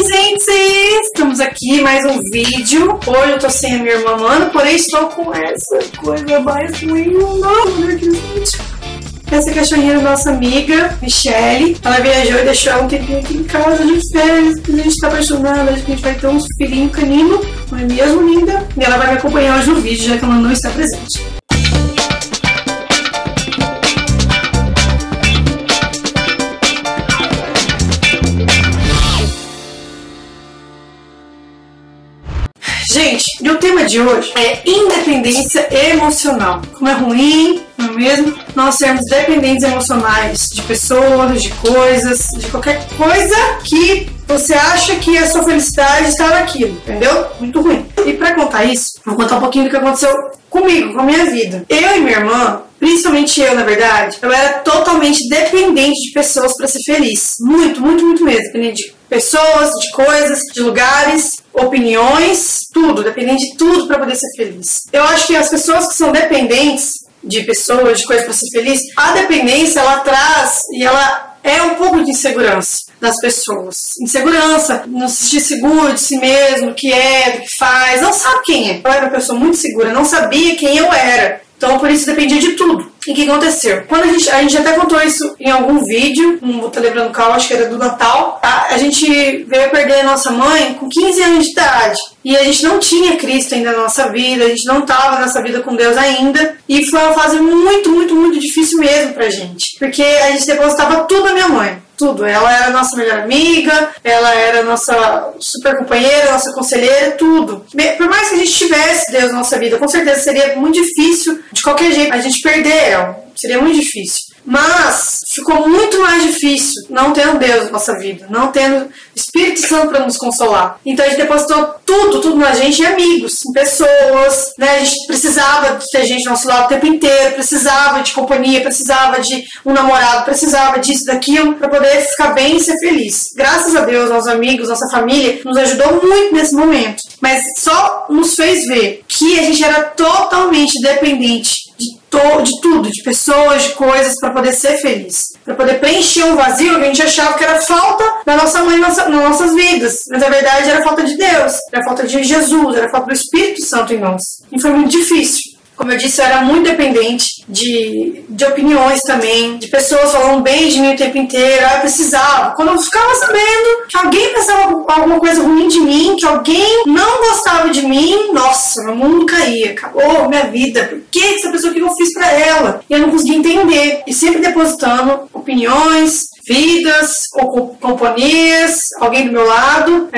gente! Estamos aqui, mais um vídeo. Hoje eu tô sem a minha irmã Mana, porém estou com essa coisa mais ruim. Essa cachorrinha da nossa amiga, Michelle. Ela viajou e deixou ela um tempinho aqui em casa de férias. A gente tá apaixonada, acho que a gente vai ter um filhinho canino, não é mesmo, linda? E ela vai me acompanhar hoje no vídeo, já que ela não está presente. Gente, e o tema de hoje é independência emocional. Como é ruim, não é mesmo? Nós sermos dependentes emocionais de pessoas, de coisas, de qualquer coisa que você acha que a sua felicidade está naquilo, entendeu? Muito ruim. E pra contar isso, vou contar um pouquinho do que aconteceu comigo, com a minha vida. Eu e minha irmã, principalmente eu, na verdade, eu era totalmente dependente de pessoas para ser feliz. Muito, muito, muito mesmo. Dependente de pessoas, de coisas, de lugares, opiniões, tudo. Dependente de tudo para poder ser feliz. Eu acho que as pessoas que são dependentes de pessoas, de coisas para ser feliz, a dependência, ela traz e ela é um pouco de insegurança das pessoas. Insegurança, não se sentir seguro de si mesmo, do que é, do que faz, não sabe quem é. Eu era uma pessoa muito segura, não sabia quem eu era. Então, por isso, dependia de tudo. E o que aconteceu? Quando a gente até contou isso em algum vídeo, não vou estar lembrando qual, acho que era do Natal, tá? A gente veio perder a nossa mãe com 15 anos de idade. E a gente não tinha Cristo ainda na nossa vida, a gente não estava nessa vida com Deus ainda. E foi uma fase muito, muito, muito difícil mesmo pra gente. Porque a gente depositava tudo na minha mãe. Tudo. Ela era a nossa melhor amiga, ela era a nossa super companheira, nossa conselheira, tudo. Por mais que a gente tivesse Deus na nossa vida, com certeza seria muito difícil, de qualquer jeito, a gente perder ela. Seria muito difícil. Mas ficou muito mais difícil não tendo Deus na nossa vida, não tendo Espírito Santo para nos consolar. Então a gente depositou tudo na gente, em amigos, em pessoas, né? A gente precisava de ter gente ao nosso lado o tempo inteiro, precisava de companhia, precisava de um namorado, precisava disso, daquilo, para poder ficar bem e ser feliz. Graças a Deus, nossos amigos, nossa família, nos ajudou muito nesse momento. Mas só nos fez ver que a gente era totalmente dependente de tudo, de pessoas, de coisas, para poder ser feliz, para poder preencher um vazio que a gente achava que era falta da nossa mãe nas nossas vidas, mas na verdade era falta de Deus, era falta de Jesus, era falta do Espírito Santo em nós, e foi muito difícil. Como eu disse, eu era muito dependente de opiniões também, de pessoas falando bem de mim o tempo inteiro. Eu precisava. Quando eu ficava sabendo que alguém pensava alguma coisa ruim de mim, que alguém não gostava de mim, nossa, meu mundo caía. Acabou minha vida. Por que essa pessoa, o que eu fiz pra ela? E eu não conseguia entender. E sempre depositando opiniões, vidas, ou companhias, alguém do meu lado,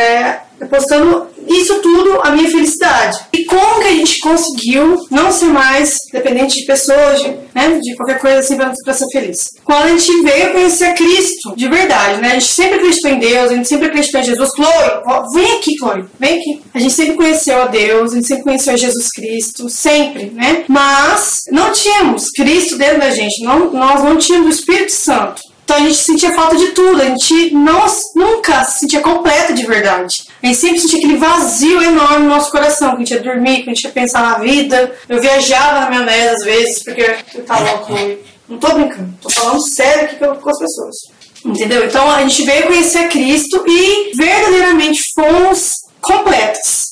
depositando isso tudo, a minha felicidade. E como que a gente conseguiu não ser mais dependente de pessoas, de qualquer coisa assim pra ser feliz? Quando a gente veio conhecer Cristo, de verdade, né? A gente sempre acreditou em Deus, a gente sempre acreditou em Jesus. Chloe, vem aqui, Chloe, vem aqui. A gente sempre conheceu a Deus, a gente sempre conheceu Jesus Cristo, sempre, né? Mas não tínhamos Cristo dentro da gente, nós não tínhamos o Espírito Santo. Então a gente sentia falta de tudo, a gente nunca se sentia completa de verdade. A gente sempre sentia aquele vazio enorme no nosso coração, que a gente ia dormir, que a gente ia pensar na vida. Eu viajava na maionese às vezes, porque eu tava louco. Não tô brincando, tô falando sério aqui com as pessoas. Entendeu? Então a gente veio conhecer Cristo e verdadeiramente fomos completos.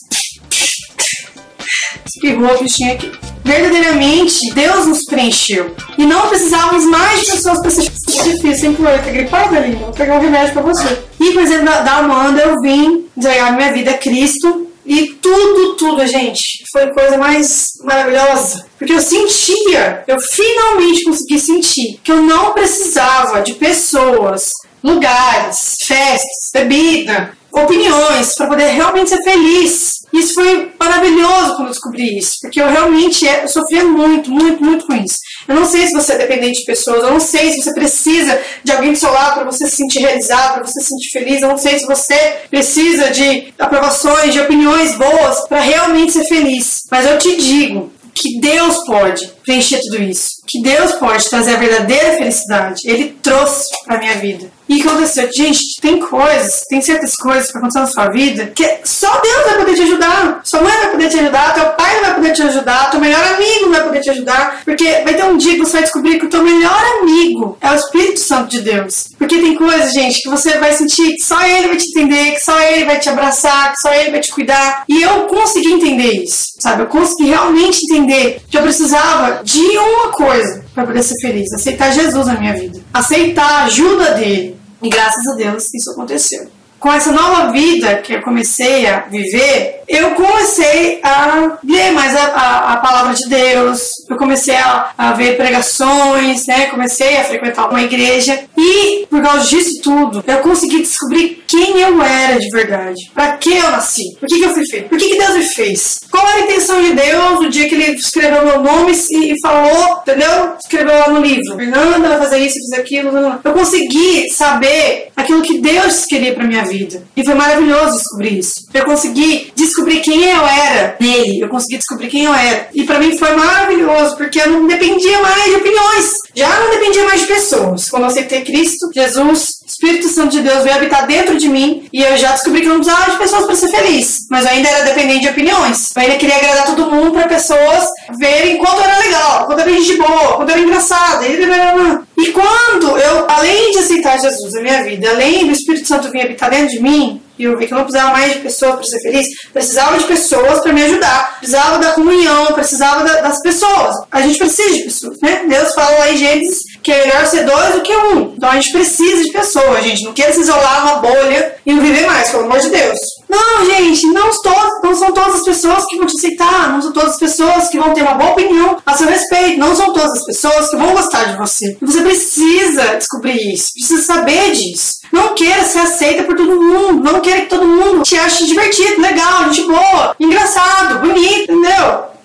Espirrou a bichinha aqui. Verdadeiramente, Deus nos preencheu. E não precisávamos mais de pessoas para ser difícil, hein, Chloe? Tá gripada, linda? Vou pegar um remédio pra você. E, por exemplo, da Amanda, eu vim entregar minha vida a Cristo. E tudo, gente, foi a coisa mais maravilhosa. Porque eu finalmente consegui sentir que eu não precisava de pessoas, lugares, festas, bebida, opiniões, para poder realmente ser feliz. Isso foi maravilhoso quando eu descobri isso, porque eu realmente sofria muito, muito, muito com isso. Eu não sei se você é dependente de pessoas, eu não sei se você precisa de alguém do seu lado para você se sentir realizado, para você se sentir feliz, eu não sei se você precisa de aprovações, de opiniões boas para realmente ser feliz. Mas eu te digo que Deus pode preencher tudo isso, que Deus pode trazer a verdadeira felicidade. Ele trouxe pra minha vida. E o que aconteceu? Gente, tem certas coisas que acontecem na sua vida que só Deus vai poder te ajudar. Sua mãe vai poder te ajudar, teu pai não vai poder te ajudar, teu melhor amigo não vai poder te ajudar. Porque vai ter um dia que você vai descobrir que o teu melhor amigo é o Espírito Santo de Deus. Porque tem coisas, gente, que você vai sentir que só Ele vai te entender, que só Ele Ele vai te abraçar, que só Ele vai te cuidar. E eu consegui entender isso, sabe? Eu consegui realmente entender que eu precisava de uma coisa para poder ser feliz: aceitar Jesus na minha vida, aceitar a ajuda dele. E graças a Deus isso aconteceu. Com essa nova vida que eu comecei a viver, eu comecei a ler mais a palavra de Deus, eu comecei a ver pregações, né? Comecei a frequentar uma igreja e, por causa disso tudo, eu consegui descobrir quem eu era de verdade. Pra que eu nasci? Por que eu fui feito? Por que Deus me fez? Qual era a intenção de Deus no dia que Ele escreveu meu nome e falou, entendeu? Escreveu lá no livro: Fernanda vai fazer isso, fazer aquilo. Eu consegui saber aquilo que Deus queria pra minha vida. E foi maravilhoso descobrir isso. Eu consegui descobrir quem eu era nele. Eu consegui descobrir quem eu era. E pra mim foi maravilhoso, porque eu não dependia mais de opiniões. Já não dependia mais de pessoas. Quando eu aceitei Cristo, Jesus, Espírito Santo de Deus veio habitar dentro de mim. E eu já descobri que eu não precisava de pessoas para ser feliz. Mas eu ainda era dependente de opiniões. Eu ainda queria agradar todo mundo para pessoas verem quanto eu era legal, quanto eu era gente boa, quanto eu era engraçada. E quando eu, além de aceitar Jesus na minha vida, além do Espírito Santo vir habitar dentro de mim, e eu vi que eu não precisava mais de pessoas para ser feliz, precisava de pessoas para me ajudar, precisava da comunhão, precisava das pessoas. A gente precisa de pessoas, né? Deus fala lá em Gênesis que é melhor ser 2 do que 1. Então a gente precisa de pessoas, gente. Não queira se isolar numa bolha e não viver mais, pelo amor de Deus. Não, gente, não são todas as pessoas que vão te aceitar, não são todas as pessoas que vão ter uma boa opinião a seu respeito, não são todas as pessoas que vão gostar de você. E você precisa descobrir isso, precisa saber disso. Não queira ser aceita por todo mundo, não queira que todo mundo te ache divertido, legal, gente boa, engraçado, bonito, entendeu?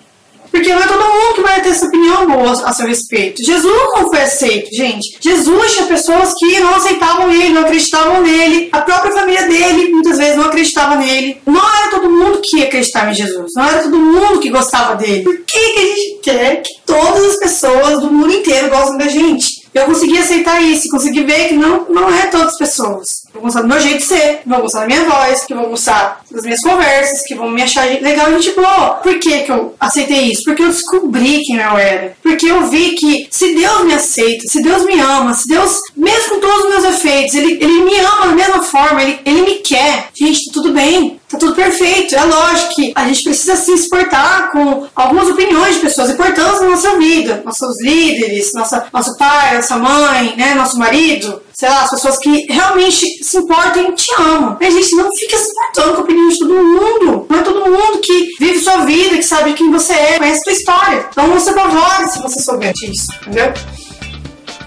Porque não é todo mundo que vai ter essa opinião boa a seu respeito. Jesus não foi aceito, gente. Jesus tinha pessoas que não aceitavam ele, não acreditavam nele. A própria família dele, muitas vezes, não acreditava nele. Não era todo mundo que ia acreditar em Jesus. Não era todo mundo que gostava dele. Por que a gente quer que todas as pessoas do mundo inteiro gostem da gente? Eu consegui aceitar isso, consegui ver que não é todas as pessoas. Vão gostar do meu jeito de ser, vão gostar da minha voz, que vão gostar das minhas conversas, que vão me achar legal e gente boa. Por que eu aceitei isso? Porque eu descobri quem eu era. Porque eu vi que se Deus me aceita, se Deus me ama, se Deus, mesmo com todos os meus efeitos, Ele me ama da mesma forma, Ele me quer. Gente, tá tudo bem. Tá tudo perfeito. É lógico que a gente precisa se exportar com algumas opiniões de pessoas importantes na nossa vida. Nossos líderes, nosso pai, nossa mãe, né, nosso marido. Sei lá, as pessoas que realmente se importam e te amam. A gente não fica se importando com a opinião de todo mundo. Não é todo mundo que vive sua vida, que sabe quem você é, conhece a sua história. Então você apavora se você souber disso, entendeu?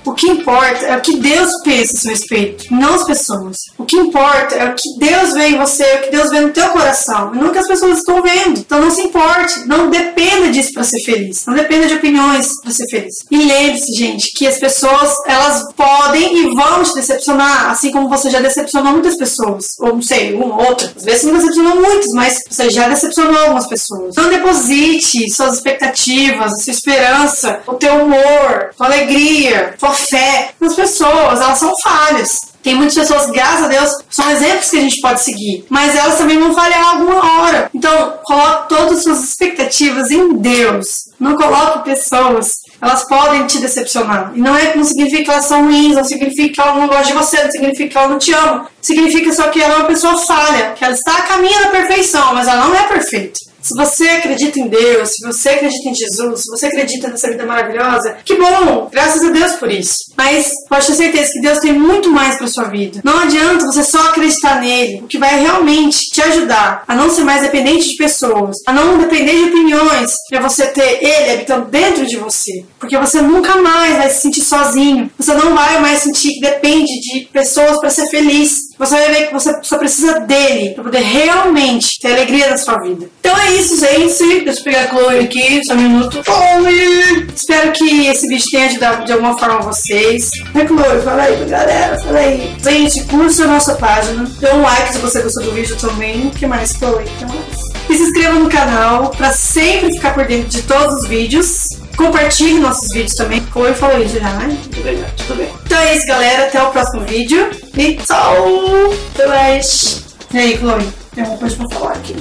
O que importa é o que Deus pensa a seu respeito, não as pessoas. O que importa é o que Deus vê em você, o que Deus vê no teu coração, e não o que as pessoas estão vendo. Então não se importe, não dependa disso para ser feliz, não dependa de opiniões para ser feliz. E lembre-se, gente, que as pessoas, elas podem e vão te decepcionar, assim como você já decepcionou muitas pessoas, ou não sei, uma ou outra. Às vezes você não decepcionou muitas, mas você já decepcionou algumas pessoas. Não deposite suas expectativas, a sua esperança, o teu humor, tua alegria, tua fé nas pessoas. Elas são falhas. Tem muitas pessoas, graças a Deus, são exemplos que a gente pode seguir, mas elas também vão falhar alguma hora. Então, coloque todas as suas expectativas em Deus. Não coloque pessoas. Elas podem te decepcionar. E não significa que elas são ruins, não significa que ela não gosta de você, não significa que ela não te ama. Significa só que ela é uma pessoa falha, que ela está a caminho da perfeição, mas ela não é perfeita. Se você acredita em Deus, se você acredita em Jesus, se você acredita nessa vida maravilhosa, que bom! Graças a Deus por isso. Mas pode ter certeza que Deus tem muito mais para sua vida. Não adianta você só acreditar nele. O que vai realmente te ajudar a não ser mais dependente de pessoas, a não depender de opiniões, é você ter ele habitando dentro de você. Porque você nunca mais vai se sentir sozinho. Você não vai mais sentir que depende de pessoas para ser feliz. Você vai ver que você só precisa dele para poder realmente ter alegria na sua vida. Então é isso, gente. Deixa eu pegar a Chloe aqui, só um minuto. Chloe! Espero que esse vídeo tenha ajudado de alguma forma a vocês. Chloe, fala aí pra galera, fala aí. Gente, curte a nossa página. Dê um like se você gostou do vídeo também. O que mais, Chloe? O que mais? E se inscreva no canal para sempre ficar por dentro de todos os vídeos. Compartilhe nossos vídeos também. Chloe falou isso já, né? Tudo bem, tudo bem. Então é isso, galera. Até o próximo vídeo. E tchau! Até mais! E aí, Chloe? Tem alguma coisa pra falar aqui?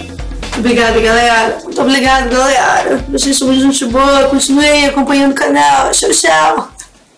Obrigada, galera. Muito obrigada, galera. Vocês são muito gente boa. Continuem acompanhando o canal. Tchau, tchau.